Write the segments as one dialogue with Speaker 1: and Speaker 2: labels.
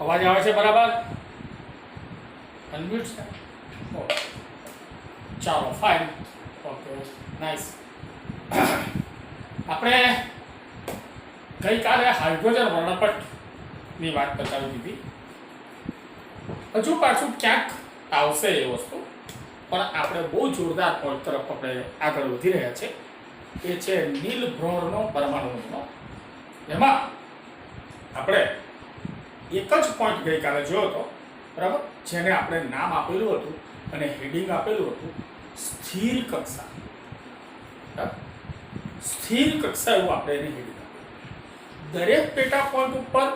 Speaker 1: અવાજ આવે છે બરાબર? અનમ્યુટ છે? ઓકે, ચાલો ફાઇન. Okay, nice. આપણે ગઈકાલે હાઇડ્રોજન વર્ણપટની વાત બતાવી દીધી. હજુ પાછું ક્યાંક આવશે એ વસ્તુ, પણ આપણે બહુ જોરદાર પોઈન્ટ તરફ આપણે આગળ વધી રહ્યા છે. એ છે નીલ બ્રોરનો પરમાણુનો. એમાં આપણે એક જ પોઈન્ટ ગઈકાલે જોયો હતો, બરાબર, જેને આપણે નામ આપેલું હતું અને હેડિંગ આપેલું હતું સ્થિર કક્ષા. સ્થિર કક્ષા એવું આપણે એને હેડિંગ આપ્યું. દરેક પેટા પોઈન્ટ ઉપર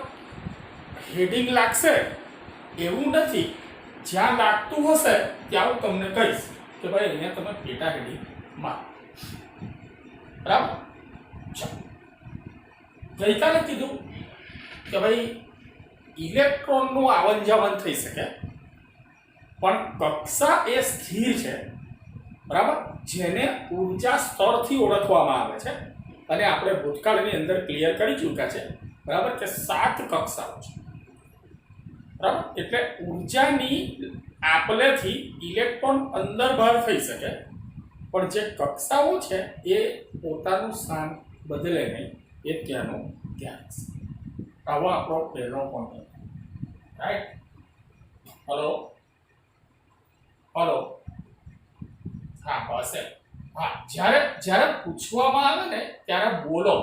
Speaker 1: હેડિંગ લાગશે એવું નથી. જ્યાં લાગતું હશે ત્યાં હું તમને કહીશ કે ભાઈ અહીંયા તમે પેટા હેડિંગ મારો. બરાબર? ચાલો, ગઈકાલે કીધું કે ભાઈ ઇલેક્ટ્રોનનું આવન જાવન થઈ શકે, પણ કક્ષા એ સ્થિર છે, બરાબર, જેને ઉર્જા સ્તરથી ઓળખવામાં આવે છે. અને આપણે ભૂતકાળની અંદર ક્લિયર કરી ચૂક્યા છે, બરાબર, કે 7 કક્ષાઓ છે. બરાબર, એટલે ઉર્જાની આપલેથી ઇલેક્ટ્રોન અંદર બહાર થઈ શકે, પણ જે કક્ષાઓ છે એ પોતાનું સ્થાન બદલે નહીં, એ ત્યાંનું ત્યાં છે. આવો આપણો પહેલો પોઈન્ટ. રાઈટ? હલો હલો, હા બસ. હા, જ્યારે પૂછવામાં આવે ને ત્યારે બોલો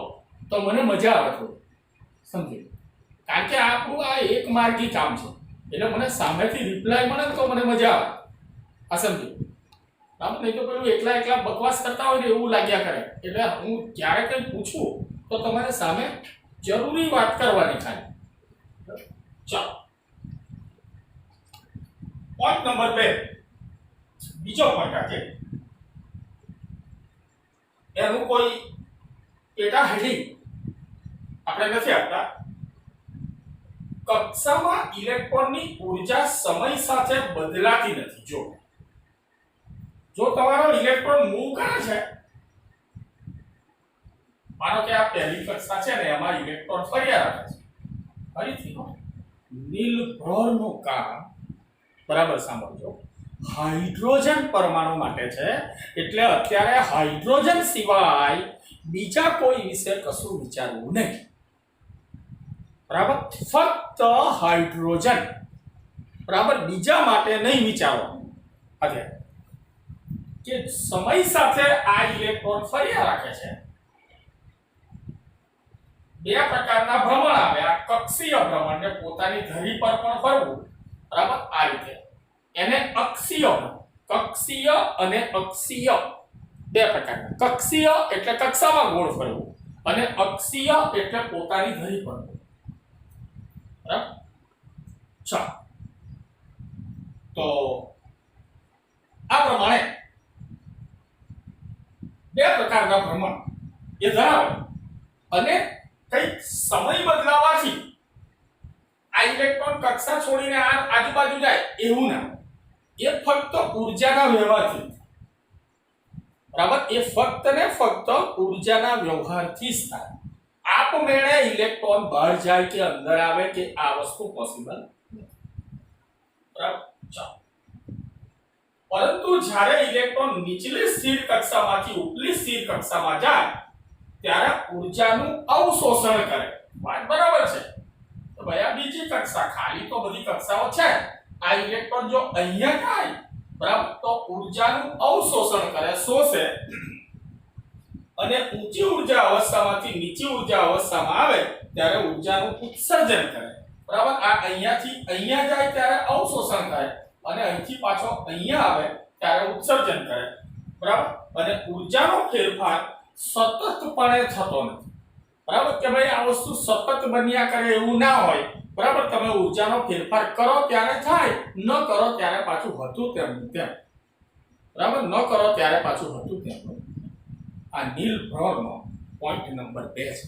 Speaker 1: તો મને મજા આવે થોડી, સમજી. કારણ કે આપણું આ એક માર્ગી કામ છે, એટલે મને સામેથી રિપ્લાય મળે ને તો મને મજા આવે. આ સમજી. બરાબર? નહીં તો પેલું એકલા બકવાસ કરતા હોય ને એવું લાગ્યા કરે. એટલે હું જ્યારે કંઈ પૂછું તો તમારે સામે જરૂરી વાત કરવાની ખાલી. ચાલો, પોઈન્ટ નંબર 2, બીજો પોઈન્ટ આ છે. એનું કોઈ પેટા હેડિંગ આપણે નથી આપતા. કક્ષામાં ઇલેક્ટ્રોનની ઉર્જા સમય સાથે બદલાતી નથી. જો તમારો ઇલેક્ટ્રોન મૂવ કરે છે, માનો કે આ પહેલી કક્ષા છે ને એમાં ઇલેક્ટ્રોન ફર્યા રાખે છે. ફરીથી નીલ બ્રોરનું કામ, બરાબર સાંભળજો, હાઇડ્રોજન પરમાણુ માટે છે. એટલે અત્યારે હાઇડ્રોજન સિવાય બીજા કોઈ વિશે કશું વિચારવું નહીં. બરાબર? ફક્ત હાઇડ્રોજન. બરાબર? બીજા માટે નહીં વિચારવાનું. અત્યારે કે સમય સાથે આ ઇલેક્ટ્રોન ફર્યા રાખે છે. બે પ્રકારના ભ્રમણ આવે. આ કક્ષીય ભ્રમણ ને પોતાની ધરી પર પણ ફરવું, બરાબર, આ રીતે. એને અક્ષીય, કક્ષીય અને અક્ષીય બે પ્રકારના. કક્ષીય એટલે કક્ષામાં ગોળ ફરવું, અને અક્ષીય એટલે પોતાની ધરી પર. બરાબર? ચાલો, તો આ પ્રમાણે બે પ્રકારના ભ્રમણ એ ધરાવે. અને કઈ સમય બદલાવાથી આ ઇલેક્ટ્રોન કક્ષા છોડીને આજુબાજુ જાય એવું ના. એ ફક્ત ઉર્જાના વ્યવહારથી. બરાબર? એ ફક્ત ને ફક્ત ઉર્જાના વ્યવહારથી જ થાય. આપમેળે ઇલેક્ટ્રોન બહાર જાય કે અંદર આવે કે આ વસ્તુ પોસિબલ નથી. બરાબર? ચાલો, પરંતુ જ્યારે ઇલેક્ટ્રોન નીચલી સ્થિર કક્ષામાંથી ઉપલી સ્થિર કક્ષામાં જાય ત્યારે ઉર્જાનું અવશોષણ કરે. વાત બરાબર છે. તો ભાઈ આ બીજી કક્ષા, ખાલી તો બધી કક્ષાઓ છે. આ ઇલેક્ટ્રોન જો અહીંયા જાય, બરાબર, તો ઉર્જાનું અવશોષણ કરે, શોષે, અને ઊંચી ઉર્જા અવસ્થામાંથી નીચી ઉર્જા અવસ્થામાં આવે ત્યારે ઉર્જાનું ઉત્સર્જન કરે. બરાબર? આ અહીંયાથી અહીંયા જાય ત્યારે અવશોષણ કરે, અને અહીંથી પાછો અહીંયા આવે ત્યારે ઉત્સર્જન કરે. બરાબર? અને ઉર્જાનો ફેરફાર સતતપણે થતો નથી. બરાબર? કે ભાઈ આ વસ્તુ સતત બન્યા કરે એવું ના હોય. બરાબર? તમે ઉર્જાનો ફેરફાર કરો ત્યારે થાય, ન કરો ત્યારે પાછું હતું તેમનું તેમ. બરાબર? ન કરો ત્યારે પાછું હતું તેમનું. આ નીલ બ્રોરનો પોઈન્ટ નંબર 2 છે.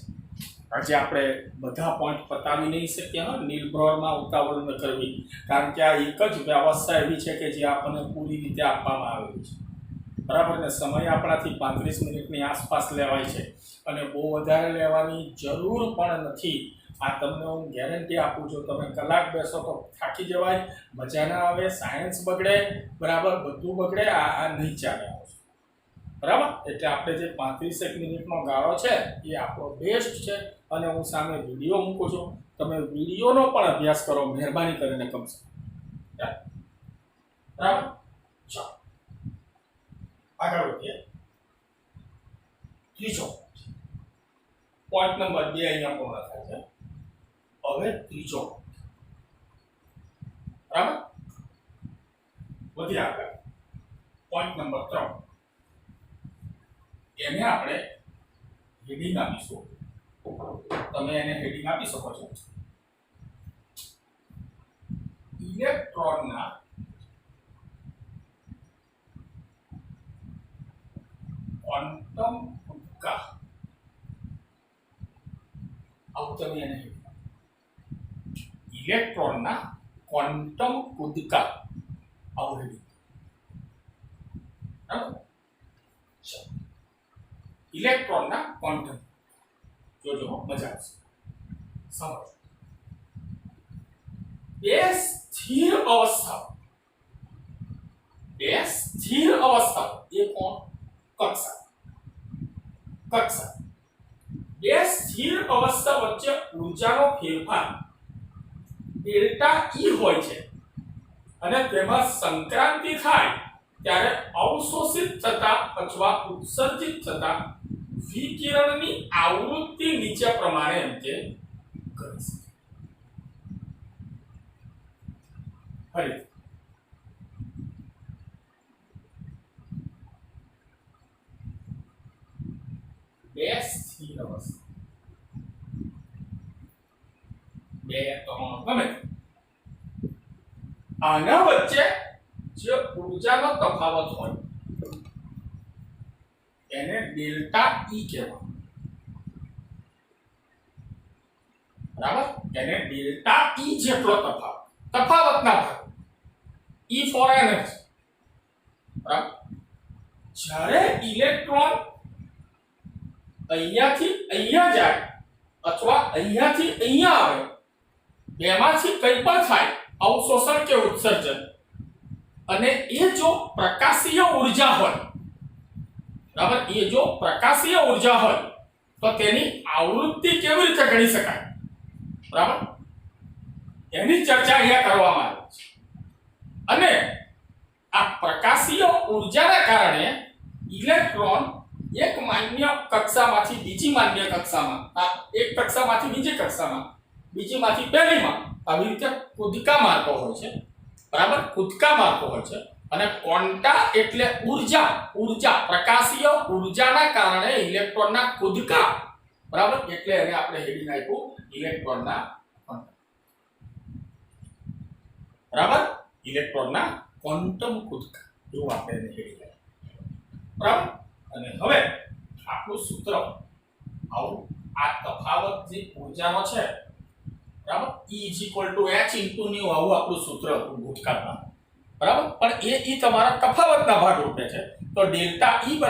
Speaker 1: આજે આપણે બધા પોઈન્ટ પતાવી નહીં શકીએ. નીલ બ્રોરમાં ઉતાવળ ન કરવી, કારણ કે આ એક જ વ્યવસ્થા એવી છે કે જે આપણને પૂરી રીતે આપવામાં આવેલી છે. બરાબર ને? સમય આપણાથી 35 મિનિટની આસપાસ લેવાય છે, અને બહુ વધારે લેવાની જરૂર પણ નથી. આ તમને હું ગેરંટી આપું છું, તમે કલાક બેસો તો થાકી જવાય, મજા ના આવે, સાયન્સ બગડે, બરાબર, બધું બગડે. આ નહીં ચાલે, બરાબર. એટલે આપણે જે 35 મિનિટનો ગાળો છે એ આપણો બેસ્ટ છે. અને હું સામે વિડીયો મૂકું છું, તમે વિડીયોનો પણ અભ્યાસ કરો મહેરબાની કરીને, કમસે કમ. બરાબર, ચાલો આગળ વધીએ. ત્રીજો પોઈન્ટ નંબર 2 અહીંયા પૂર્ણ થાય છે. હવે ત્રીજો, બરાબર, વધીએ આગળ. પોઈન્ટ નંબર 3, એને આપણે હેડિંગ આપીશું. તમે એને હેડિંગ આપી શકો છો, ઇલેક્ટ્રોનના ક્વોન્ટમ કૂદકા. આવું તમે એને ઇલેક્ટ્રોનના ક્વોન્ટમ કૂદકા આવું હેડિંગ. બરાબર, ઇલેક્ટ્રોનના ક્વોન્ટમ. જોજો, મજા આવશે, સમજો. બે સ્થિર અવસ્થાઓ એ કોણ? કક્ષા. બે સ્થિર અવસ્થા વચ્ચે ઊર્જાનો ફેરફાર ડેલ્ટા ઈ હોય છે, અને તેમાં સંક્રાંતિ થાય ત્યારે અવશોષિત થતા અથવા ઉત્સર્જિત થતા વિકિરણની આવૃત્તિ નીચે પ્રમાણે એમ કે કરી શકે. ફરી બે સ્થિર અવસ્થા, બે ત્રણ ગમે આના વચ્ચે જે ઊર્જાનો તફાવત હોય એને ડેલ્ટા ઈ કહેવાય. બરાબર, એને ડેલ્ટા ઈ જેટલો તફાવતના ભાગ, ઈ ફોર એનર્જી. બરાબર, જ્યારે ઇલેક્ટ્રોન અહીંયાથી અહીંયા જાય અથવા અહીંયાથી અહીંયા આવે, બેમાંથી કંઈ પણ થાય, અવશોષણ કે ઉત્સર્જન, અને એ જો પ્રકાશીય ઊર્જા હોય, બરાબર, એ જો પ્રકાશીય ઊર્જા હોય તો તેની આવૃત્તિ કેવી રીતે ગણી શકાય? બરાબર, એની ચર્ચા અહીંયા કરવામાં આવી છે. અને આ પ્રકાશીય ઊર્જાના કારણે ઇલેક્ટ્રોન એક માન્ય કક્ષામાંથી બીજી માન્ય કક્ષામાં, એક કક્ષામાંથી બીજી કક્ષામાં, બીજીમાંથી પહેલીમાં આવી રીતે કૂદકા મારતો હોય છે. બરાબર, કૂદકા મારતો હોય છે. અને ક્વોન્ટા એટલે ઊર્જા, પ્રકાશીય ઊર્જાના કારણે ઇલેક્ટ્રોનના કૂદકા. બરાબર, એટલે એને આપણે હેડિંગ આપ્યું ઇલેક્ટ્રોનના ક્વોન્ટમ. બરાબર, ઇલેક્ટ્રોનના ક્વોન્ટમ કૂદકા, એવું આપણે એને હેડિંગ આપ્યું. બરાબર, અને હવે આપણું સૂત્ર આવું, આ તફાવત જે ઊર્જાનો છે, બરાબર, E = h * nu, આવું આપણું સૂત્ર હતું ભૂતકાળમાં. બરાબર, પણ એ તમારા તફાવતના ભાગ રૂપે છે. તો ડેલ્ટા E =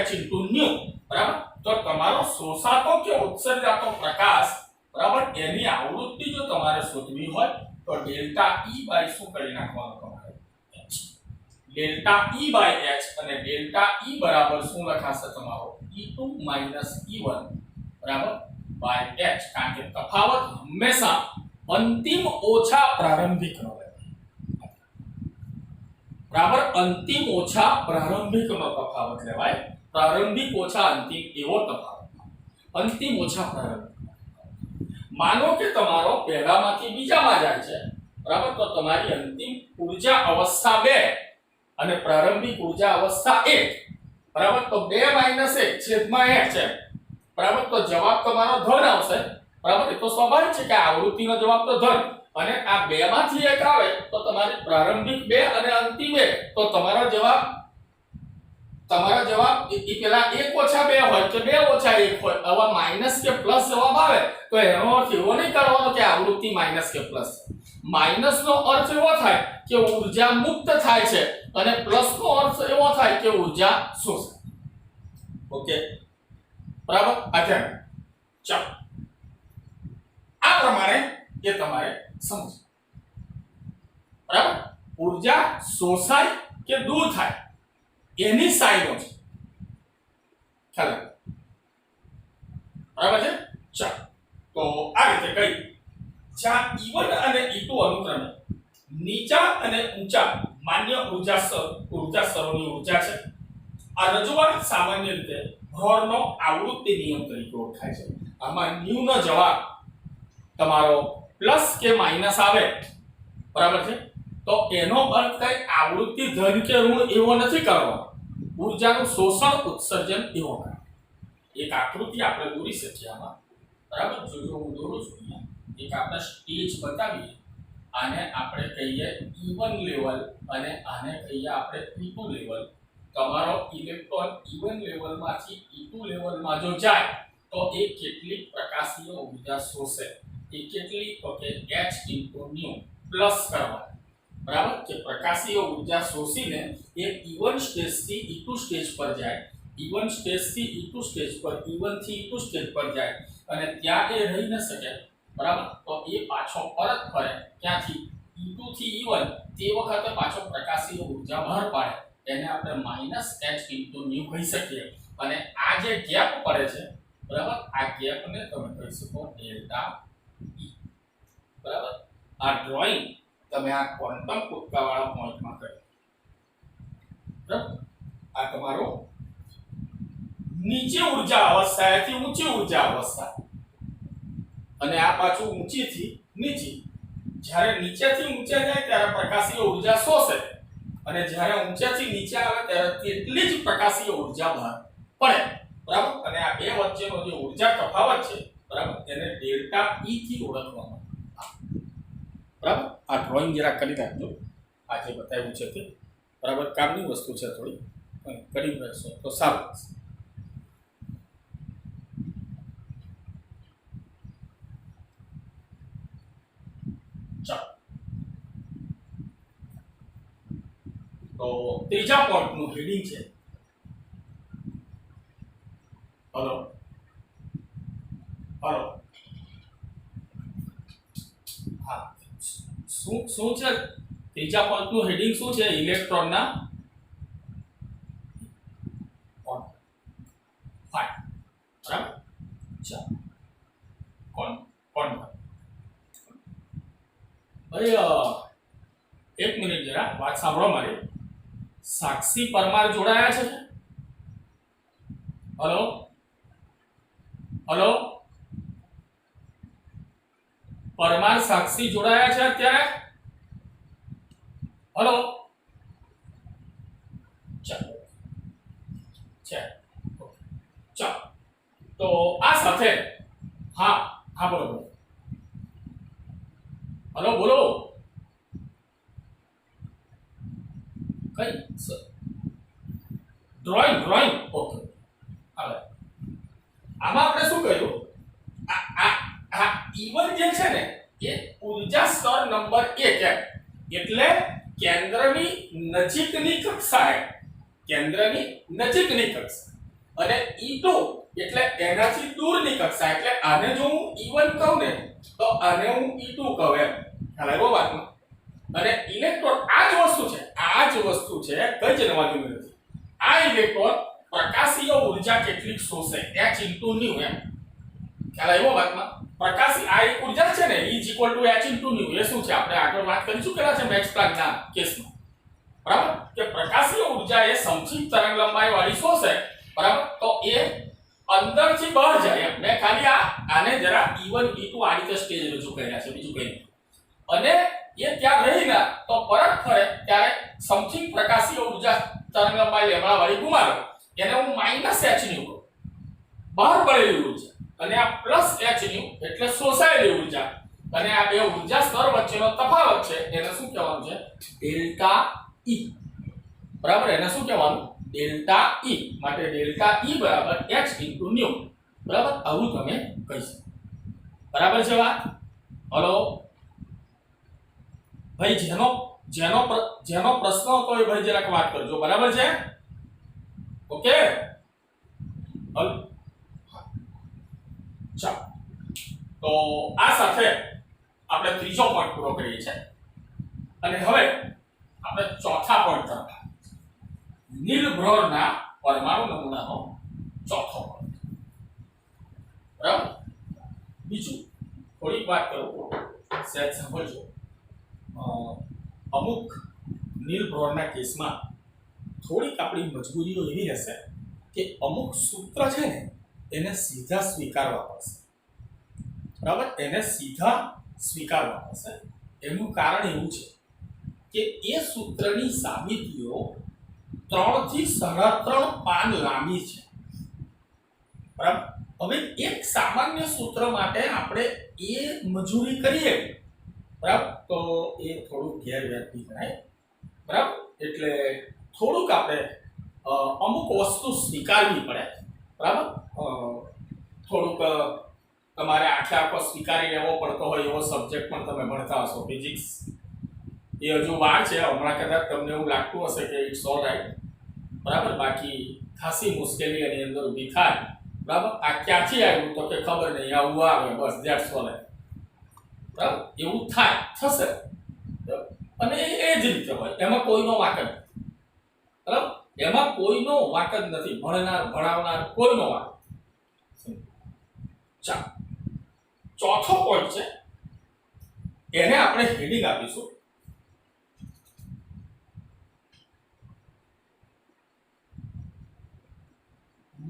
Speaker 1: h * nu. બરાબર, તો તમારો શોષાતો કે ઉત્સર્જાતો પ્રકાશ, બરાબર, એની આવૃત્તિ જો તમારે શોધવી હોય તો ડેલ્ટા E બાય શું કરી નાખવાનું તમારે? Delta E by h. અને ડેલ્ટા E બરાબર શું લખાશે તમારો? E2 - E1, બરાબર, બાય h. કારણ કે તફાવત હંમેશા અંતિમ ઓછા પ્રારંભિકનો રહેશે. બરાબર, અંતિમ ઓછા પ્રારંભિકનો તફાવત લેવાય. પ્રારંભિક ઓછા અંતિમ એવો તફાવત. અંતિમ ઓછા પ્રારંભિક. માનો કે તમારો પહેલામાંથી બીજામાં જાય છે, બરાબર, તો તમારી અંતિમ ઊર્જા અવસ્થા 2 અને પ્રારંભિક ઊર્જા અવસ્થા 1, બરાબર, તો 2 - 1/1 છે. બરાબર, તો જવાબ તમારો ધન આવશે. બરાબર, એ તો સ્વાભાવિક છે કે આવૃત્તિનો જવાબ તો ધન. અને આ 2 માંથી 1 આવે તો તમારી પ્રારંભિક 2 અને અંતિમ 1, તો તમારો જવાબ એ પેલા 1 - 2 હોય કે 2 - 1 હોય. આવા માઈનસ કે પ્લસ જવાબ આવે તો એનો અર્થ એવો નહીં કરવાનો કે આવૃત્તિ માઈનસ કે પ્લસ. માઈનસ નો અર્થ એવો થાય કે ઊર્જા મુક્ત થાય છે, અને પ્લસ નો અર્થ એવો થાય કે ઊર્જા શોષાય. ઓકે, બરાબર. ચાલો, આ પ્રમાણે એ તમારે સમજ, બરાબર. ઉર્જા શોષાય કે દૂર થાય એની સાઈનો છે, ખ્યાલ આવ્યો? બરાબર છે. ચાલો, તો આ રીતે કઈ જ્યાં E1 અને E2 અનુક્રમે નીચા અને ઊંચા માન્ય ઉર્જા સ્તરોની ઉર્જા છે. આ રજૂઆત સામાન્ય રીતે બોહરનો આવૃત્તિ નિયમ તરીકે ઓળખાય છે. આમાં ન્યુ નો જવાબ તમારો પ્લસ કે માઈનસ આવે, બરાબર છે, તો એનો અર્થ કઈ આવૃત્તિ ધન કે ઋણ એવો નથી કરવાનો, ઉર્જાનું શોષણ ઉત્સર્જન એવો કરે. એક આકૃતિ આપણે દોરી શકીએ આમાં, બરાબર. જો હું દોરું છું અહીંયા, એક આપણે સ્ટેજ બતાવીએ, આને આપણે કહીએ E1 લેવલ અને આને કહીએ આપણે E2 લેવલ. તમારો ઇલેક્ટ્રોન E1 લેવલમાંથી E2 લેવલમાં જો જાય તો એ કેટલી પ્રકાશીય ઉર્જા શોષે, એ કેટલી, તો કે h * nu પ્લસ કરવાનું, બરાબર. કે પ્રકાશીય ઉર્જા શોષીને એ E1 સ્ટેજથી E2 સ્ટેજ પર જાય, E1 સ્ટેજથી E2 સ્ટેજ પર, E1 થી E2 સ્ટેજ પર જાય અને ત્યાં એ રહી ન શકે, બરાબર. તો એ પાછો પરત ફરે ક્યાંથી, E2 થી E1, તે વખતે પાછો પ્રકાશીય ઉર્જા બહાર પાડે, એને આપણે -h * nu કહી શકીએ. અને આ જે ગેપ પડે છે, બરાબર, આ ગેપને તમે કહી શકો ડેલ્ટા E, બરાબર. આ ડ્રોઈંગ તમે આ ક્વોન્ટમ કૂદકાવાળા પોઈન્ટમાં કર્યું, બરાબર. આ તમારો નીચે ઉર્જા અવસ્થાએથી ઊંચી ઉર્જા અવસ્થા, અને આ પાછું ઊંચીથી નીચી. જ્યારે નીચેથી ઊંચે જાય ત્યારે પ્રકાશીય ઉર્જા શોષે, અને જ્યારે ઊંચેથી નીચે આવે ત્યારે તેટલી જ પ્રકાશીય ઉર્જા બહાર પડે, બરાબર. અને આ બે વચ્ચેનો જે ઉર્જા તફાવત છે, બરાબર, તેને ડેલ્ટા E થી ઓળખવામાં આવે, બરાબર. આ ડ્રોઈંગ જરા કરી રાખજો, આ જે બતાવ્યું છે તે, બરાબર. કામની વસ્તુ છે, થોડી કરી રાખશો તો સારું. તો ત્રીજા પોઈન્ટનું હેડિંગ છે, હલો હલો, હા, શું છે ત્રીજા પોઈન્ટનું હેડિંગ? શું છે? ઇલેક્ટ્રોનના ફાય, બરાબર. ચાલો, કોણ ભાઈ, એક મિનિટ જરા વાત સાંભળો મારી. સાક્ષી પરમાર જોડાયા છે? હલો હલો, પરમાર સાક્ષી જોડાયા છે અત્યારે? હલો, ચાલો ચાલો, તો આ સાથે હા બોલો. હલો, બોલો. કઈ ડ્રોઈંગ ઓકે. હવે આમાં આપણે શું કહ્યું, આ E1 જે છે ને એ ઉર્જા સ્તર નંબર 1 એટલે કેન્દ્રની નજીકની કક્ષાએ, અને E2 એટલે એનાથી દૂરની કક્ષા. એટલે આને જો હું E1 કહું ને તો આને હું E2 કહું, એમ ખ્યાલ આવ્યો વાતમાં. અને ઇલેક્ટ્રોન આ જ વસ્તુ છે, કઈ જ નવાજુ નથી. આ ઇલેક્ટ્રોન પ્રકાશીય ઉર્જા કેટલીક શોષે, h * nu, એમ ખ્યાલ આવ્યો વાતમાં. પ્રકાશી આ એક ઉર્જા છે ને, E = h * nu. એ શું છે? આપણે આગળ વાત કરીશું કેલા છે મેક્સ પ્લાન્કના કેસમાં, બરાબર. કે પ્રકાશીય ઉર્જા એ સમક્ષિત તરંગ લંબાઈ વાળી શોષે, બરાબર. તો એ અંદરથી બહાર જાય, એમ. મેં ખાલી આને જરા E1 E2 આ રીતે સ્ટેજ રજૂ કર્યા છે, બીજું કંઈ નહીં. અને એ ત્યાં રહીને તો પરત ફરે ત્યારે સમથિંગ પ્રકાશીય ઉર્જા તરંગ લંબાઈ લેમડા વાળી ગુમાવે, એને હું -h nu કહું, બહાર પડેલી ઉર્જા. અને આ +h nu એટલે શોષાયેલી ઉર્જા. અને આ બે ઉર્જા સ્તર વચ્ચેનો તફાવત છે, એને શું કહેવાનું છે? ડેલ્ટા E, બરાબર. એને શું કહેવાનું? Delta E. માટે ડેલ્ટા E બરાબર h * nu, બરાબર. આવું તમે કહી શકો, બરાબર છે વાત? હલો ભાઈ, જેનો પ્રશ્ન હતો એ ભાઈ જરાક વાત કરજો, બરાબર છે? ઓકે, ચાલો. તો આ સાથે આપણે ત્રીજો પોઈન્ટ પૂરો કરીએ છીએ અને હવે આપણે ચોથા પોઈન્ટ તરફ નીલ બ્રોરના પરમાણુ નમૂનાનો ચોથો પોઈન્ટ. બરાબર. બીજું થોડીક વાત કરું, સહેજ સાંભળજો. અમુક નીલ બ્રોરના કેસમાં થોડીક આપણી મજબૂરીઓ એવી રહેશે કે અમુક સૂત્ર છે ને એને સીધા સ્વીકારવા પડશે. બરાબર, એને સીધા સ્વીકારવા પડશે. એનું કારણ એવું છે કે એ સૂત્રની સાબિતીઓ 3 થી 3.5 પાન લાંબી છે. બરાબર. હવે એક સામાન્ય સૂત્ર માટે આપણે એ મજૂરી કરીએ, બરાબર, તો એ થોડું ગેરવ્યાજબી ગણાય. બરાબર, એટલે થોડુંક આપણે અમુક વસ્તુ સ્વીકારવી પડે. બરાબર, થોડુંક તમારે આખો સ્વીકારી લેવો પડતો હોય એવો સબ્જેક્ટ પણ તમે ભણતા હશો, ફિઝિક્સ. એ હજુ વાર છે, હમણાં કદાચ તમને એવું લાગતું હશે કે ઇટ્સ ઓલ રાઈટ. બરાબર, બાકી ખાસી મુશ્કેલી એની અંદર ઊભી થાય. બરાબર, આ ક્યાંથી આવ્યું તો કે ખબર નહીં, આવું આવે, બસ ધેટ્સ ઓલ. બરાબર, એવું થાય, થશે. અને એ જ રીતે હોય, એમાં કોઈનો વાંક જ નથી. બરાબર, એમાં કોઈનો વાંક જ નથી, ભણનાર ભણાવનાર કોઈનો વાંક. ચાલો, ચોથો પોઈન્ટ છે, એને આપણે હેડિંગ આપીશું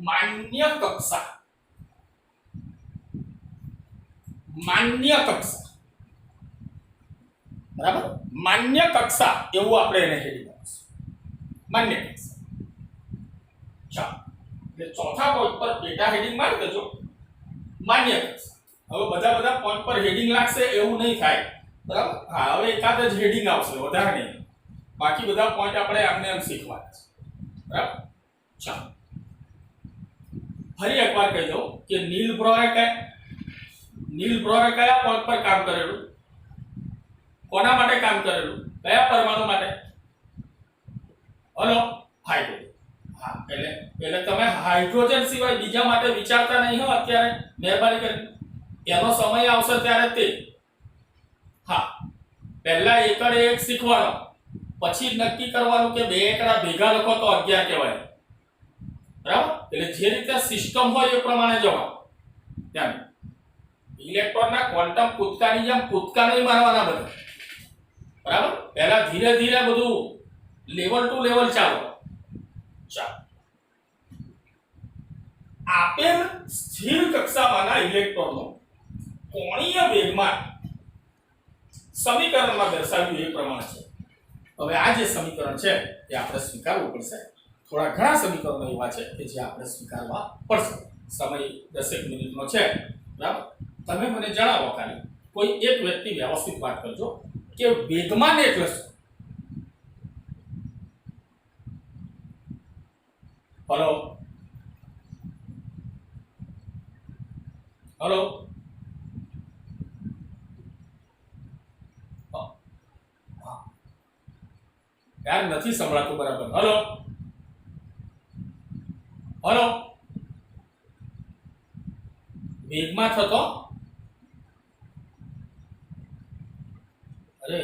Speaker 1: માન્ય કક્ષા. માન્ય કક્ષા. બરાબર, માન્ય કક્ષા એવું આપણે એને હેડિંગ આપીશું, માન્ય કક્ષા. ચાલો, એટલે ચોથા પોઈન્ટ પર પેટા હેડિંગ મારી દેજો, માન્ય કક્ષા. હવે બધા પોઈન્ટ પર હેડિંગ લાગશે એવું નહીં થાય. બરાબર, હા, હવે એકાદ જ હેડિંગ આવશે, વધારે નહીં. બાકી બધા પોઈન્ટ આપણે આમને એમ શીખવાના છે. બરાબર. ચાલો, ફરી એકવાર કહી દઉં કે નીલ બ્રોરે કયા પોઈન્ટ પર કામ કરેલું, કોના માટે કામ કરેલું, કયા પરમાણુ માટે? Hello, hydrogen. હા, એટલે તમે હાઇડ્રોજન સિવાય બીજા માટે વિચારતા નહીં હો અત્યારે, મહેરબાની કરીને. એનો સમય આવશે ત્યારે તે. હા, પહેલા એકડે એક શીખવાનો, પછી નક્કી કરવાનું કે 2 એકડા ભેગા લખો તો 11 કહેવાય. બરાબર, એટલે જે રીતે સિસ્ટમ હોય એ પ્રમાણે જવાનું. ધ્યાન, ઇલેક્ટ્રોનના ક્વોન્ટમ કૂદકાની જેમ કૂદકા નહીં મારવાના બધા. બરાબર, પહેલા ધીરે ધીરે બધું લેવલ ટુ લેવલ ચાલો. આપેલ સ્થિર કક્ષામાંના ઇલેક્ટ્રોનનો કોણીય વેગમાન સમીકરણમાં દર્શાવ્યું એ પ્રમાણે છે. હવે આ જે સમીકરણ છે એ આપણે સ્વીકારવું પડશે. થોડા ઘણા સમીકરણો એવા છે કે જે આપણે સ્વીકારવા પડશે. સમય 10 મિનિટનો છે. બરાબર, તમે મને જણાવો, ખાલી કોઈ એક વ્યક્તિ વ્યવસ્થિત વાત કરજો કે વેગમાન એટલે શું? હલો, હલો, યાર નથી સંભળાતું બરાબર. હલો, હલો, વેગમાં થતો, અરે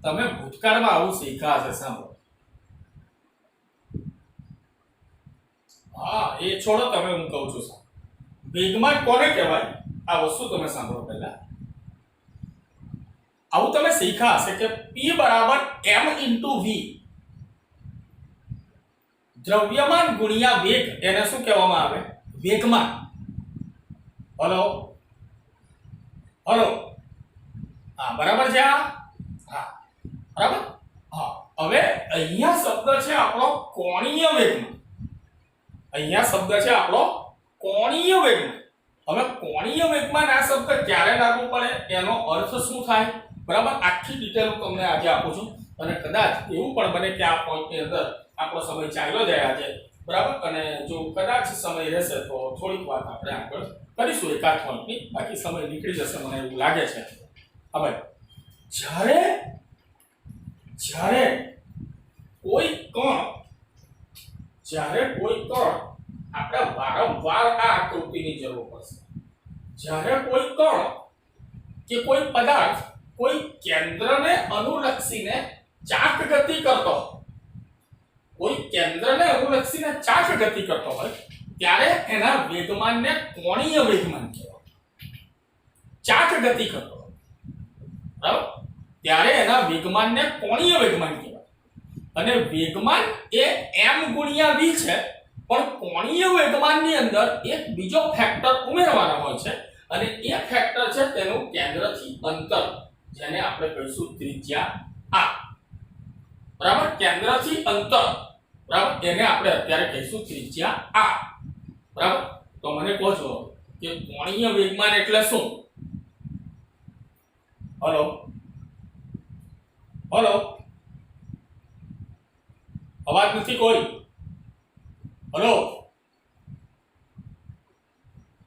Speaker 1: તમે ભૂતકાળમાં આવું શીખ્યા હશે, સાંભળો. હા, એ છોડો, તમે હું કહું છું સાહેબ, વેગમાન કોને કહેવાય આ વસ્તુ તમે સાંભળો. પહેલા આવું તમે શીખ્યા હશે કે P બરાબર m * v, દ્રવ્યમાન ગુણ્યા વેગ, એને શું કહેવામાં આવે? વેગમાન. હલો, હલો, હા, બરાબર છે. હા, બરાબર. હા, હવે અહીંયા શબ્દ છે આપણો કોણીય વેગમાન. અહીંયા શબ્દ છે આપણો કોણીય વેગમાન. હવે કોણીય વેગમાન આ શબ્દ ક્યારે લાગુ પડે, એનો અર્થ શું થાય? બરાબર, આખી ડિટેલ હું તમને આજે આપું છું. અને કદાચ એવું પણ બને કે આ પોઈન્ટની અંદર આપણો સમય ચાલ્યો જાય આજે. બરાબર, અને જો કદાચ સમય રહેશે તો થોડીક વાત આપણે આગળ કરીશું એકાદ પોઈન્ટની. બાકી સમય નીકળી જશે મને એવું લાગે છે. હવે જ્યારે કોઈ કણ આપણે વારંવાર આ આકૃતિની જરૂર પડશે. જ્યારે કોઈ કણ કે કોઈ પદાર્થ કોઈ કેન્દ્રને અનુલક્ષીને ચાક ગતિ કરતો હોય, કોઈ કેન્દ્રને અનુલક્ષીને ચાક ગતિ કરતો હોય ત્યારે એના વેગમાનને કોણીય વેગમાન કહેવાય. ચાક ગતિ કરતો હોય બરાબર, ત્યારે એના વેગમાનને કોણીય વેગમાન કહેવાય. અને વેગમાન એ m ગુણ્યા v છે, પણ કોણીય વેગમાનની અંદર એક બીજો ફેક્ટર ઉમેરવાનો હોય છે અને એ ફેક્ટર છે તેનું કેન્દ્રથી અંતર, જેને આપણે કહીશું ત્રિજ્યા r. બરાબર, કેન્દ્રથી અંતર બરાબર, એને આપણે અત્યારે કહીશું ત્રિજ્યા r. બરાબર, તો મને કહો છો કે કોણીય વેગમાન એટલે શું? હલો હલો, અવાજ નથી કોઈ? હલો,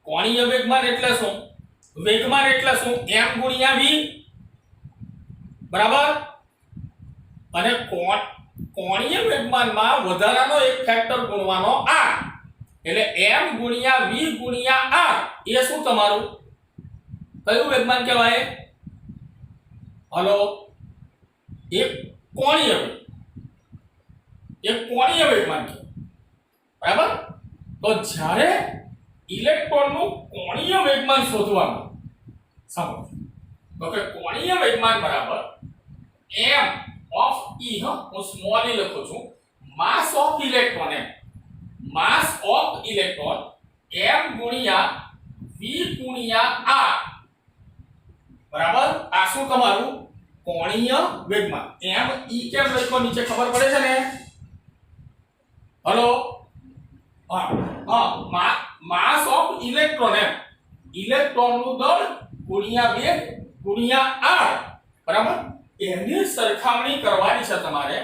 Speaker 1: કોણીય વેગમાન એટલે શું? વેગમાન એટલે શું? m ગુણ્યા v બરાબર, અને કોણીય વેગમાનમાં વધારાનો એક ફેક્ટર ગુણવાનો r, એટલે m ગુણ્યા v ગુણ્યા r એ શું તમારું કયું વેગમાન કહેવાય? હલો, એક કોણીય વેગમાન કહેવાય. બરાબર, તો જ્યારે ઇલેક્ટ્રોનનું કોણીય વેગમાન શોધવાનું, સમજો તો કે કોણીય વેગમાન બરાબર m ઓફ e, હું સ્મોલ e લખું છું, માસ of electron, mass of electron m ગુણ્યા v ગુણ્યા r બરાબર, આ શું તમારું કોણીય વેગમાન. m e કેમ લખ્યો નીચે ખબર પડે છે ને? હલો, માસ ઓફ ઇલેક્ટ્રોન, ઇલેક્ટ્રોનનું દળ ગુણ્યા વેગ ગુણ્યા r બરાબર, એની સરખામણી કરવાની છે તમારે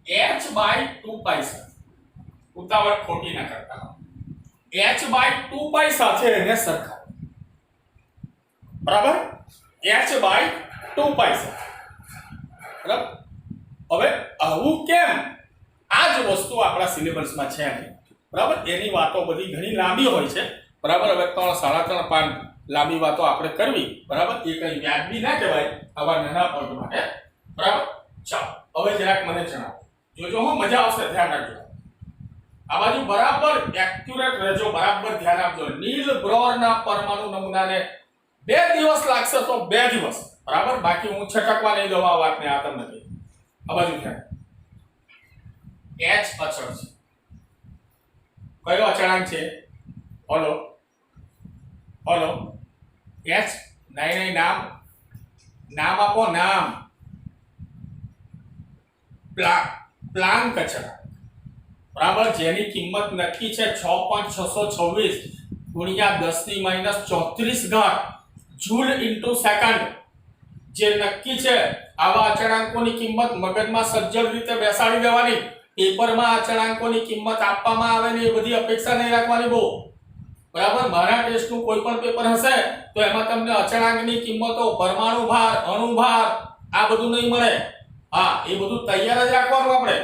Speaker 1: h/2π સાથે. ઉતાવળ ખોટી ના કરતા, h/2π સાથે એને સરખાવો. બરાબર, h/2π સાથે. બરાબર, હવે આવું કેમ? આ જ વસ્તુ આપણા સિલેબસમાં છે નહીં. બરાબર, એની વાતો બધી ઘણી લાંબી હોય છે. બરાબર, હવે 3-3.5 પાન લાંબી વાતો આપણે કરવી બરાબર, એ કઈ વ્યાજબી ના કહેવાય આવા નાના પોઈન્ટ માટે. બરાબર, ચાલો હવે જરાક મને જણાવો, જોજો હો, મજા આવશે, ધ્યાન રાખજો. આ બાજુ બરાબર એક્યુરેટ રહેજો, બરાબર ધ્યાન આપજો. નીલ બ્રોરના પરમાણુ નમૂનાને 2 દિવસ લાગશે તો 2 દિવસ બરાબર, બાકી હું છટકવા નહીં દઉં આ વાતને. આ તમને કહી, આ બાજુ ધ્યાન. h અચળ છે. કયો અચળાંક છે? હલો હલો, h નહીં, નામ આપો, નામ. પ્લાન્ક અચળાંક બરાબર, જેની કિંમત નક્કી છે 6.626 ગુણ્યા 10⁻34 જૂલ ઇન્ટુ સેકન્ડ. જે નક્કી છે આવા અચળાંકોની કિંમત મગજમાં સજ્જડ રીતે બેસાડી દેવાની. પેપરમાં અચળાંકોની કિંમત આપવામાં આવે ને એ બધી અપેક્ષા નહીં રાખવાની બહુ. બરાબર, મારા ટેસ્ટનું કોઈ પણ પેપર હશે તો એમાં તમને અચળાંકની કિંમતો, પરમાણુ ભાર, અણુ ભાર આ બધું નહીં મળે. હા, એ બધું તૈયાર જ રાખવાનું આપણે.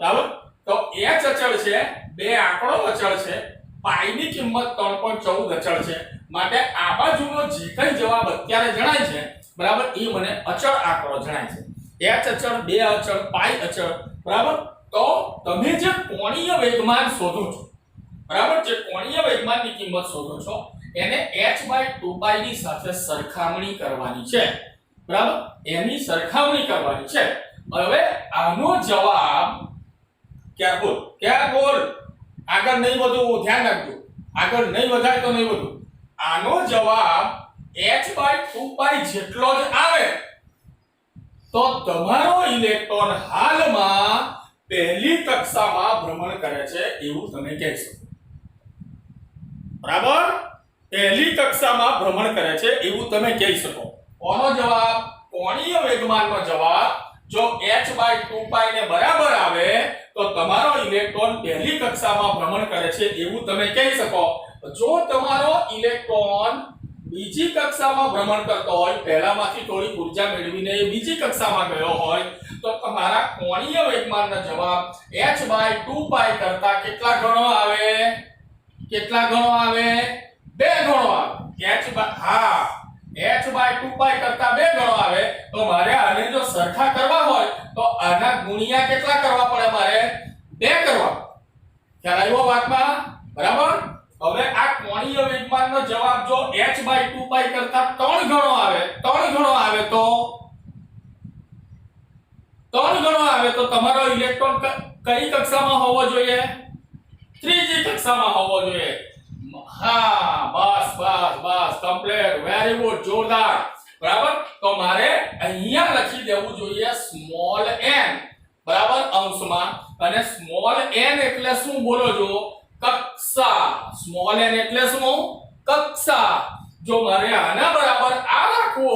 Speaker 1: બરાબર, તો h અચળ છે, 2 આંકડો અચળ છે, પાઈની કિંમત 3.14 અચળ છે. માટે આ બાજુનો જે કંઈ જવાબ અત્યારે જણાય છે બરાબર, એ મને અચળ આંકડો જણાય છે. h અચળ, 2 અચળ, પાઈ અચળ. બરાબર, તો તમે જે કોણીય વેગમાન શોધો છો બરાબર, જે કોણીય વેગમાનની કિંમત શોધો છો એને h/2π ની સાથે સરખામણી કરવાની છે. બરાબર, એની સરખામણી કરવાની છે. હવે આનો જવાબ કેરફુલ આગળ નહીં વધવું, ધ્યાન રાખજો, આગળ નહીં વધાય તો નહીં વધવું. આનો જવાબ h/2π જેટલો જ આવે તો તમારો ઇલેક્ટ્રોન હાલમાં પહેલી કક્ષામાં ભ્રમણ કરે છે એવું તમે કહી શકો. બરાબર, પહેલી કક્ષામાં ભ્રમણ કરે છે એવું તમે કહી શકો. કોનો જવાબ? કોણીય વેગમાનનો જવાબ જો h/2π ને બરાબર આવે તો તમારો ઇલેક્ટ્રોન પહેલી કક્ષામાં ભ્રમણ કરે છે એવું તમે કહી શકો. જો તમારો ઇલેક્ટ્રોન બીજી કક્ષામાં ભ્રમણ કરતો હોય, પહેલામાંથી થોડી ઊર્જા મેળવીને એ બીજી કક્ષામાં ગયો હોય તો તમારા કોણીય વેગમાનનો જવાબ h/2π કરતા કેટલા ગણો આવે? 2 ગણો આવે. h/2π કરતા 2 ગણો આવે તો મારે આને જો સરખા કરવા હોય તો આના ગુણ્યા કેટલા કરવા પડે મારે 2 કરવા. ખ્યાલ આવ્યો વાતમાં? બરાબર. હવે આ કોણીય વેગમાનનો જવાબ જો h/2π કરતા 3 ગણો આવે તો તમારો ઇલેક્ટ્રોન કઈ કક્ષામાં હોવો જોઈએ? ત્રીજી કક્ષામાં હોવો જોઈએ. હા, બસ કમ્પ્લીટ, વેરી ગુડ, જોરદાર. બરાબર. તો મારે અહીંયા લખી દેવું જોઈએ સ્મોલ n, બરાબર, અંશમાં. અને સ્મોલ n એટલે શું બોલો છો? કક્ષા. સ્મોલ n એટલે શું? કક્ષા. જો મારે આના બરાબર આ રાખવું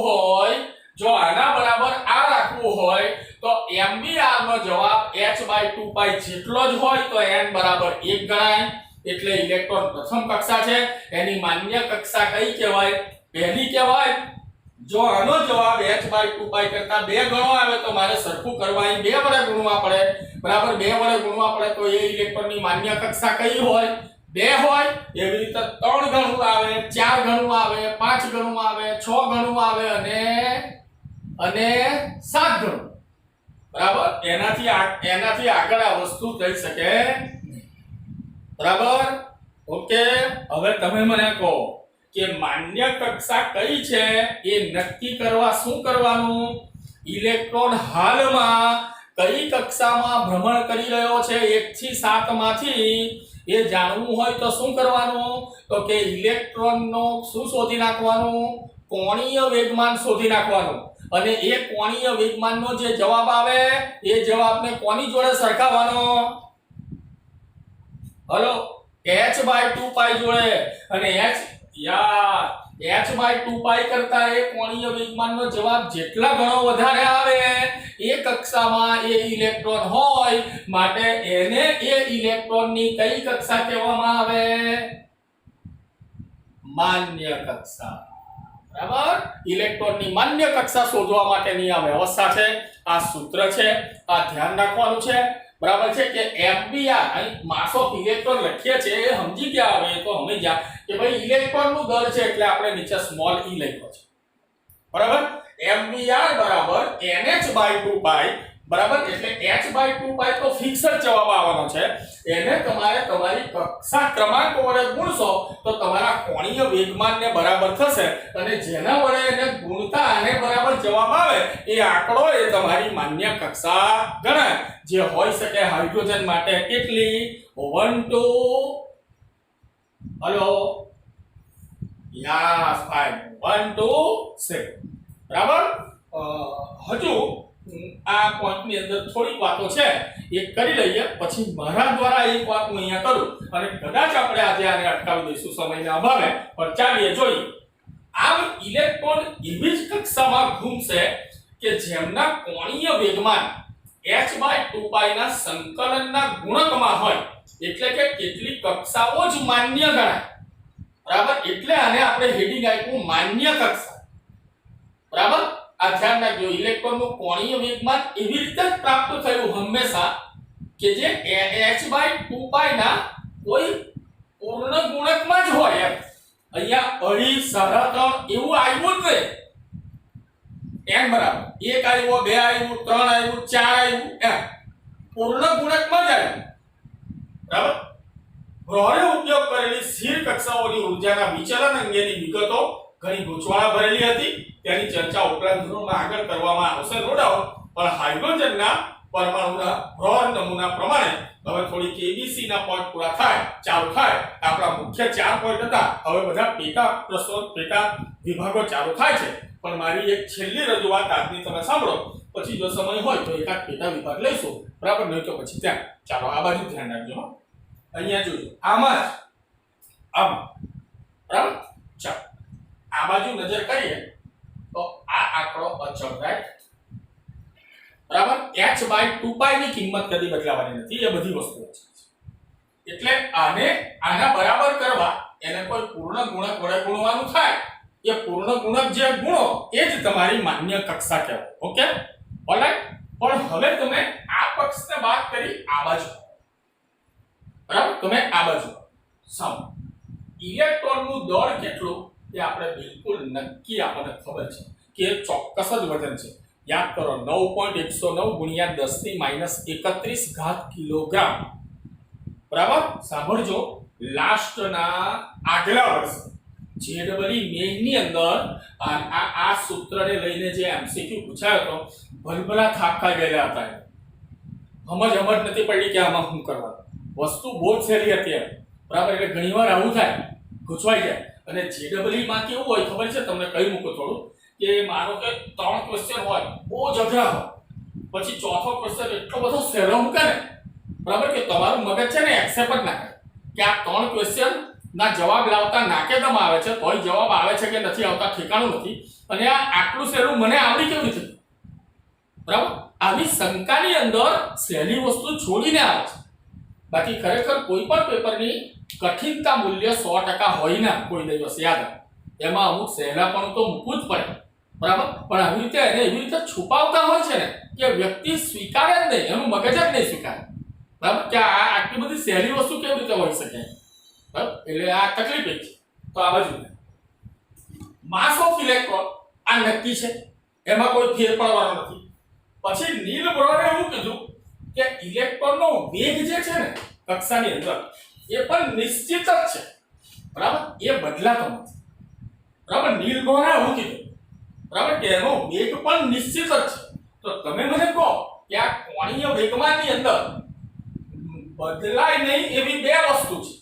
Speaker 1: હોય તો MBR નો જવાબ h/2π જેટલો જ હોય તો n બરાબર 1 ગણાય. એટલે ઇલેક્ટ્રોન પ્રથમ કક્ષા છે, એની માન્ય કક્ષા કઈ કહેવાય? પહેલી કહેવાય. જો આનો જવાબ h/2π કરતા 2 ગણો આવે તો મારે સરખું કરવા અહીં 2 વડે ગુણવા પડે. બરાબર, 2 વડે ગુણવા પડે તો એ ઇલેક્ટ્રોનની માન્ય કક્ષા કઈ હોય? 2 હોય. એવી રીતે 3 ગણું આવે, 4 ગણું આવે, 5 ગણું આવે, 6 ગણું આવે અને 7 ગણું. બરાબર. એનાથી આગળ આ વસ્તુ થઈ શકે નહીં. બરાબર. ઓકે. હવે તમે મને કહો કે માન્ય કક્ષા કઈ છે એ નક્કી કરવા શું કરવાનું? ઇલેક્ટ્રોન હાલમાં કઈ કક્ષામાં ભ્રમણ કરી રહ્યો છે 1 થી 7 માંથી એ જાણવું હોય તો શું કરવાનું? તો કે ઇલેક્ટ્રોનનો શું શોધી નાખવાનું? કોણીય વેગમાન શોધી નાખવાનું. અને એ કોણીય વેગમાનનો જે જવાબ આવે એ જવાબને કોની જોડે સરખાવવાનો? હલો, h/2π જોડે. અને h/2π કરતા એ કોણીય વેગમાનનો જવાબ જેટલા ગણો વધારે આવે એ કક્ષામાં એ ઇલેક્ટ્રોન હોય, માટે એને એ ઇલેક્ટ્રોનની કઈ કક્ષા કહેવામાં આવે? માન્ય કક્ષા. બરાબર. ઇલેક્ટ્રોનની માન્ય કક્ષા શોધવા માટેની આ વ્યવસ્થા છે, આ સૂત્ર છે, આ ધ્યાન રાખવાનું છે. બરાબર છે કે MBR અહીં માસ ઓફ ઇલેક્ટ્રોન લખીએ છે એ સમજી ગયા હવે તો સમજ્યા કે ભાઈ ઇલેક્ટ્રોનનું દર છે એટલે આપણે નીચે સ્મોલ e લખ્યો છે. બરાબર. MBR બરાબર NH/2π. બરાબર. એટલે h/2π તો ફિક્સ જ જવાબ આવવાનો છે. એને તમારે તમારી કક્ષા ક્રમાંક વડે ગુણશો તો તમારા કોણીય વેગમાનને બરાબર થશે અને જેના વડે એને ગુણતા આને બરાબર જવાબ આવે એ આંકડો એ તમારી માન્ય કક્ષા ગણાય. જે હોઈ શકે હાઇડ્રોજન માટે કેટલી? 1 2 હલો યસ 5 1 2 6. બરાબર. હજુ આ પોઈન્ટની અંદર થોડીક વાતો છે એ કરી લઈએ, પછી મારા દ્વારા એક વાત હું અહીંયા કરું અને કદાચ આપણે આજે આને અટકાવી દઈશું સમયના અભાવે, પણ ચાલીએ જોઈએ. આમ ઇલેક્ટ્રોન એવી જ કક્ષામાં ઘૂમશે કે જેમના કોણીય વેગમાન h/2π ના સંકલનના ગુણકમાં હોય, એટલે કે કેટલીક કક્ષાઓ જ માન્ય ગણાય. બરાબર. એટલે આને આપણે હેડિંગ આપ્યું માન્ય કક્ષા. બરાબર. આ ધ્યાન રાખજો, ઇલેક્ટ્રોનનું કોણીય વેગમાન એવી રીતે જ પ્રાપ્ત થયું હંમેશા કે જે h/2π ના કોઈ પૂર્ણ ગુણકમાં જ હોય. અહીંયા 2.5 3.5 એવું આવ્યું જ નહીં. n બરાબર 1 આવ્યો, 2 આવ્યું, 3 આવ્યું, 4 આવ્યું, એમ પૂર્ણ ગુણકમાં જ આવ્યું. બરાબર. બોહરે ઉપયોગ કરેલી સ્થિર કક્ષાઓની ઉર્જાના વિચલન અંગેની વિગતો ઘણી ગૂંચવણ ભરેલી હતી. તેની ચર્ચા ઉપરાંત ધોરણમાં આગળ કરવામાં આવશે નો ડાઉટ. પણ હાઇડ્રોજનના પરમાણુના બોહર નમૂના પ્રમાણે હવે થોડી ABC ના પોઈન્ટ પૂરા થાય, ચાલુ થાય. આપણા મુખ્ય 4 પોઈન્ટ હતા, હવે બધા પેટા પ્રશ્નો, પેટા વિભાગો ચાલુ થાય છે. પણ મારી એક છેલ્લી રજૂઆત આજની તમે સાંભળો, પછી જો સમય હોય તો એકાદ પેટા વિભાગ લઈશું. બરાબર. નહીં તો પછી ત્યાં. ચાલો આ બાજુ ધ્યાન રાખજો. અહીંયા જોજો, આમાં બરાબર. ચાલો આ બાજુ નજર કરીએ તો આ આંકડો અચળ, રાઈટ? બરાબર. h/2π ની કિંમત કદી બદલાવાની નથી, એ બધી વસ્તુઓ છે. એટલે આના બરાબર કરવા એને કોઈ પૂર્ણ ગુણક વડે ગુણવાનું થાય. એ પૂર્ણ ગુણક જે ગુણો એ જ તમારી માન્ય કક્ષા કહેવાય. Okay, alright. પણ હવે તમે આ પક્ષને વાત કરી આ બાજુ. બરાબર. તમે આ બાજુ સામ ઇલેક્ટ્રોનનું દળ કેટલું એ એ આપણે બિલકુલ નક્કી આપણને ખબર છે કે એ ચોક્કસ જ વજન છે. યાદ કરો 9.109 ગુણ્યા 10 ની -31 ઘાત કિલોગ્રામ. બરાબર. સાંભળજો, લાસ્ટના આગલા વર્ષે જેડબલી મેઇનની અંદર આ સૂત્રને લઈને જે એમસીક્યુ પૂછાયો હતો, ભલભલા થાક ખાઈ ગયેલા હતા. સમજ નથી પડી કે આમાં શું કરવાનું. વસ્તુ બહુ જ સહેલી હતી. બરાબર. એટલે ઘણીવાર આવું થાય, ગૂંચવાઈ જાય. અને જેડબલી માં કેવું હોય ખબર છે તમને? કહી મૂકો થોડું કે માનો કે 3 ક્વેશ્ચન હોય, બહુ જ અઘરા હોય, પછી ચોથો ક્વેશ્ચન એટલો બધો સહેલો મૂકે ને, બરાબર, કે તમારું મગજ છે ને એક્સેપ્ટ જ ના કરે કે આ 3 ક્વેશ્ચન ના જવાબ લાવતા નાકેદમ આવે છે, તોય જવાબ આવે છે કે નથી આવતા ઠેકાણું નથી. અને આ આટલું સહેલું મને આવડી કેવી રીતે? બરાબર. આવી શંકાની અંદર સહેલી વસ્તુ છોડીને આવે છે. બાકી ખરેખર કોઈ પણ પેપરની કઠિનતા મૂલ્ય 100% હોય ના કોઈ દિવસ, યાદ રાખો. એમાં અમુક સહેલાપણું તો મૂકવું જ પડે. બરાબર. પણ આવી રીતે એને એવી રીતે છુપાવતા હોય છે ને કે વ્યક્તિ સ્વીકારે જ નહીં, એનું મગજ જ નહીં સ્વીકારે. બરાબર. કે આ આટલી બધી સહેલી વસ્તુ કેવી રીતે હોઈ શકે? બરાબર. એટલે આ તકલીફ છે. તો આ બાજુ માસ ઓફ ઇલેક્ટ્રોન આ નક્કી છે, એમાં કોઈ ફેર પડવાનો નથી. પછી નીલ બોહરે એવું કીધું કે ઇલેક્ટ્રોનનો વેગ જે છે ને કક્ષાની અંદર, એ પણ નિશ્ચિત જ છે. બરાબર. એ બદલાતો નથી. બરાબર. નીલ બોહરે એવું કીધું, બરાબર, કે એનો વેગ પણ નિશ્ચિત જ છે. તો તમે મને કહો કે આ કોણીય વેગમાનની અંદર બદલાય નહીં એવી બે વસ્તુ છે.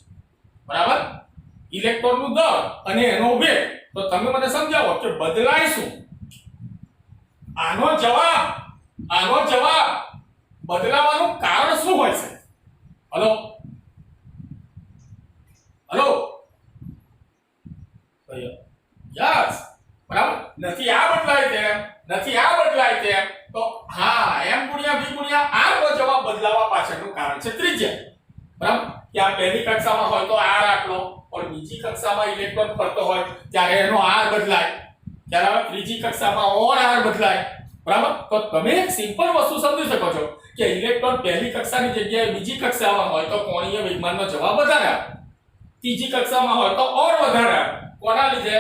Speaker 1: બરાબર. ઇલેક્ટ્રોનનું દળ અને એનો વેગ. તો તમે મને સમજાવો કે બદલાય શું? આનો જવાબ બદલાવાનું કારણ શું હોય છે? Hello yes. બરાબર. નથી આ બદલાય તેમ, તો હા, m ગુણ્યા v ગુણ્યા r નો જવાબ બદલાવા પાછળનું કારણ છે ત્રિજ્યા. બરાબર. કે આ પહેલી કક્ષામાં હોય તો r આટલો, પણ બીજી કક્ષામાં ઇલેક્ટ્રોન ફરતો હોય ત્યારે એનો r બદલાય, ત્યારે ત્રીજી કક્ષામાં ઓર r બદલાય. બરાબર. તો તમે એક સિમ્પલ વસ્તુ સમજી શકો છો કે ઇલેક્ટ્રોન પહેલી કક્ષાની જગ્યાએ બીજી કક્ષામાં હોય તો કોણીય વેગમાનનો જવાબ વધારે આવે, ત્રીજી કક્ષામાં હોય તો ઓર વધારે આવે. કોના લીધે?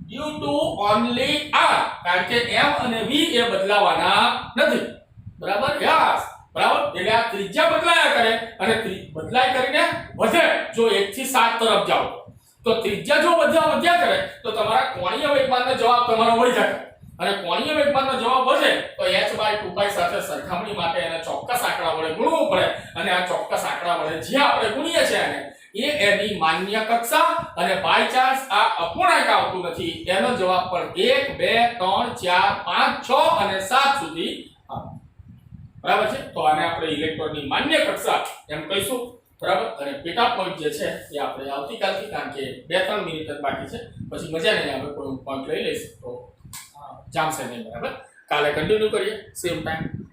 Speaker 1: due to only r, કારણ કે m અને v એ બદલાવાના નથી. બરાબર. યસ. બરાબર. એટલે આ ત્રિજ્યા બદલાયા કરે અને બદલાય કરીને વધે. જો 1 થી 7 તરફ જાઓ તો ત્રિજ્યા જો વધ્યા કરે તો તમારા કોણીય વેગમાનનો જવાબ તમારો વળી જાય. અને કોણીય વેગમાનનો જવાબ વધે તો h/2π સાથે સરખામણી માટે એને ચોક્કસ આંકડા વડે ગુણવું પડે. અને આ ચોક્કસ આંકડા વડે જે આપણે ગુણીએ છીએ એ એની માન્ય કક્ષા, અને બાય ચાન્સ આ અપૂર્ણાંક આવતું નથી એનો જવાબ પણ 1 2 3 4 5 6 અને 7 સુધી આવે. બરાબર છે. તો આને આપણે ઇલેક્ટ્રોનની માન્ય કક્ષા એમ કહીશું. બરાબર. અને પેટા પોઈન્ટ જે છે એ આપણે આવતીકાલથી, કારણ કે 2-3 મિનિટ જ બાકી છે, પછી મજા નહીં આવે, કોઈ પોઈન્ટ લઈ લઈશું તો જામશે નહીં. બરાબર. કાલે કન્ટિન્યુ કરીએ સેમ ટાઈમ.